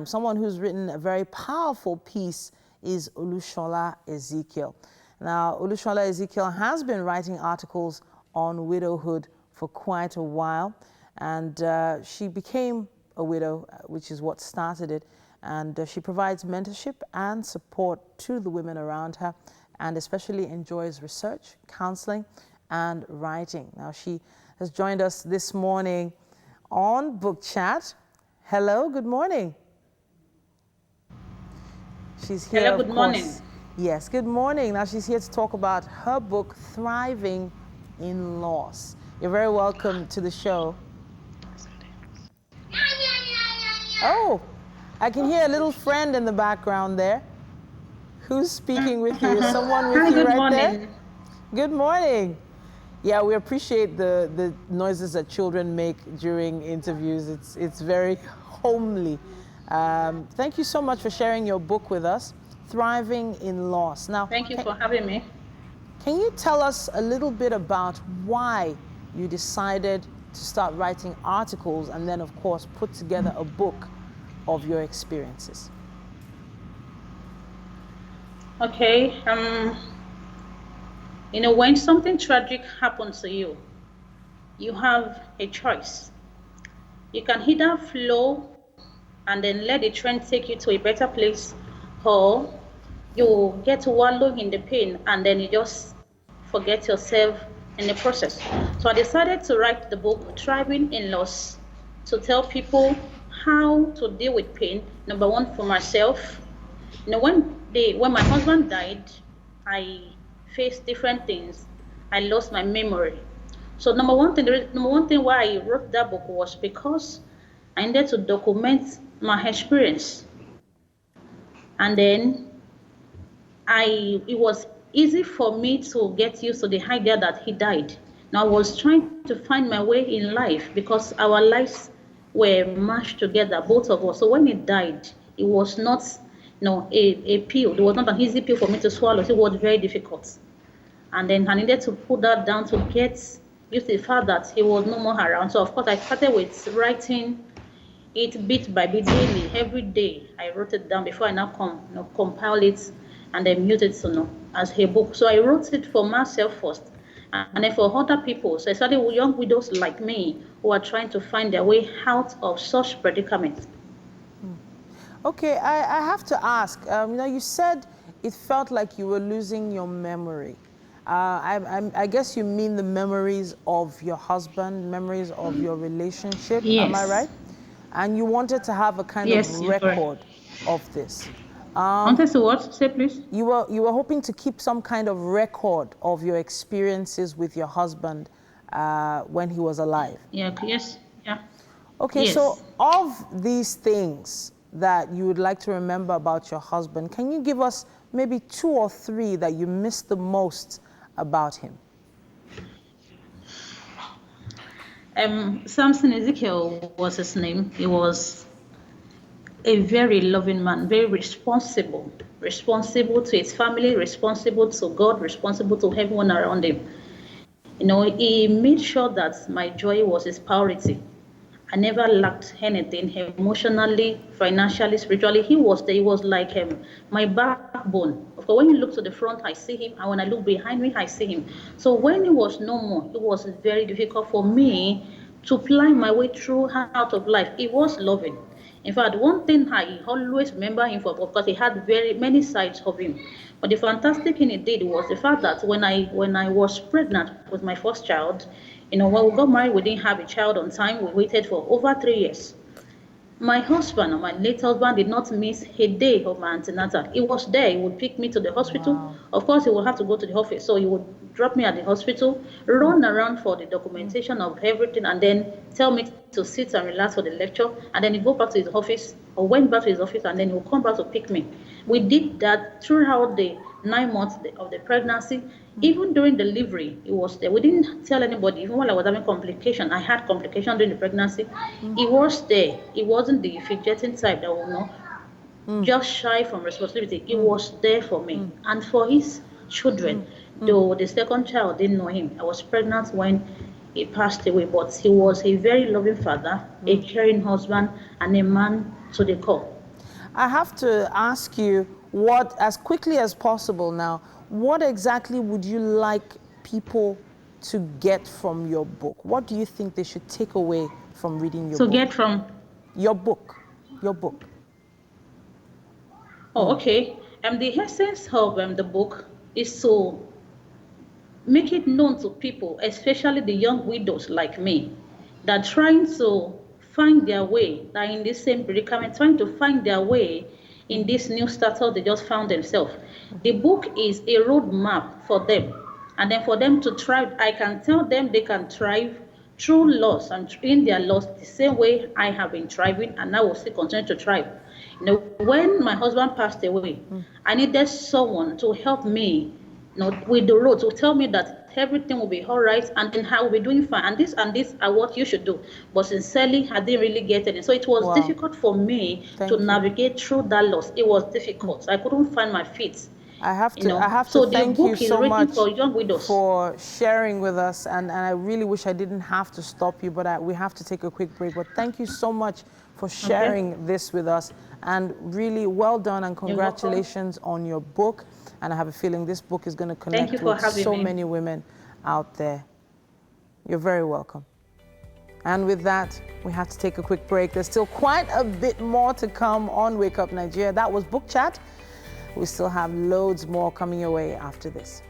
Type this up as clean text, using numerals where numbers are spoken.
Someone who's written a very powerful piece is Olusola Ezekiel. Now, Olusola Ezekiel has been writing articles on widowhood for quite a while, and she became a widow, which is what started it, and she provides mentorship and support to the women around her, and especially enjoys research, counseling, and writing. Now, she has joined us this morning on Book Chat. Hello, good morning. She's here, hello, good morning. Yes, good morning. Now she's here to talk about her book, Thriving in Loss. You're very welcome to the show. Oh, I can hear a little friend in the background there. Who's speaking with you? Is someone with you right there? Good morning. Yeah, we appreciate the noises that children make during interviews. It's very homely. Thank you so much for sharing your book with us, Thriving in Loss. Now, thank you for having me. Can you tell us a little bit about why you decided to start writing articles and then, of course, put together a book of your experiences? Okay, you know, when something tragic happens to you, you have a choice. You can either flow and then let the trend take you to a better place, or you get to wallow in the pain and then you just forget yourself in the process. So I decided to write the book Thriving in Loss, to tell people how to deal with pain. Number one, for myself. You know, when my husband died, I faced different things. I lost my memory. So number one thing why I wrote that book was because I needed to document my experience. And then it was easy for me to get used to the idea that he died. Now I was trying to find my way in life because our lives were mashed together, both of us. So when he died, it was not, you know, a pill. It was not an easy pill for me to swallow. It was very difficult. And then I needed to put that down to get used to the fact that he was no more around. So of course I started with writing it bit by bit, daily, every day. I wrote it down before I now compile it and then mute it, as a book. So I wrote it for myself first, and then for other people, so especially young widows like me who are trying to find their way out of such predicament. Okay, I have to ask, you know, you said it felt like you were losing your memory. I guess you mean the memories of your husband, memories of your relationship, Yes. Am I right? And you wanted to have a kind of record of this. Wanted to what? Say please. You were hoping to keep some kind of record of your experiences with your husband when he was alive. Yeah. Yes. Yeah. Okay. Yes. So of these things that you would like to remember about your husband, can you give us maybe 2 or 3 that you miss the most about him? Samson Ezekiel was his name. He was a very loving man, very responsible to his family, responsible to God, responsible to everyone around him. You know, he made sure that my joy was his priority. I never lacked anything emotionally, financially, spiritually. He was there. He was like my backbone. Of course, when you look to the front, I see him, and when I look behind me, I see him. So when he was no more, it was very difficult for me to plan my way through out of life. It was loving. In fact, one thing I always remember him for, because he had very many sides of him. But the fantastic thing he did was the fact that when I was pregnant with my first child, you know, when we got married, we didn't have a child on time. We waited for over 3 years. My husband, or my late husband, did not miss a day of my antenatal. He was there. He would pick me to the hospital. Wow. Of course, he would have to go to the office. So he would drop me at the hospital, run around for the documentation of everything, and then tell me to sit and relax for the lecture. And then he'd go back to his office, or went back to his office, and then he would come back to pick me. We did that throughout the 9 months of the pregnancy. Even during delivery, he was there. We didn't tell anybody. Even while I was having complication, I had complication during the pregnancy. He was there. He wasn't the fidgeting type that will know, just shy from responsibility. He was there for me and for his children. Though the second child didn't know him. I was pregnant when he passed away, but he was a very loving father, a caring husband, and a man to the core. I have to ask you what, as quickly as possible now, what exactly would you like people to get from your book? What do you think they should take away from reading your To book? get from, Your book. Your book. oh, okay. The essence of the book is to make it known to people, especially the young widows like me, that trying to find their way, that in this same predicament, trying to find their way in this new status they just found themselves. The book is a roadmap for them, and then for them to thrive. I can tell them they can thrive through loss and in their loss the same way I have been thriving, and I will still continue to thrive. You know, when my husband passed away, I needed someone to help me, you know, with the road, to tell me that everything will be all right and then I will be doing fine. And this are what you should do. But sincerely, I didn't really get it. So it was Wow. difficult for me Thank to you. navigate through that loss. It was difficult. I couldn't find my feet. I have You to know, so so the thank you book is so written much for young widows. for sharing with us, and I really wish I didn't have to stop you, but we have to take a quick break. But thank you so much for sharing this with us, and really well done, and congratulations on your book. And I have a feeling this book is going to connect with so many women out there. You're very welcome. And with that, we have to take a quick break. There's still quite a bit more to come on Wake Up Nigeria. That was Book Chat. We still have loads more coming your way after this.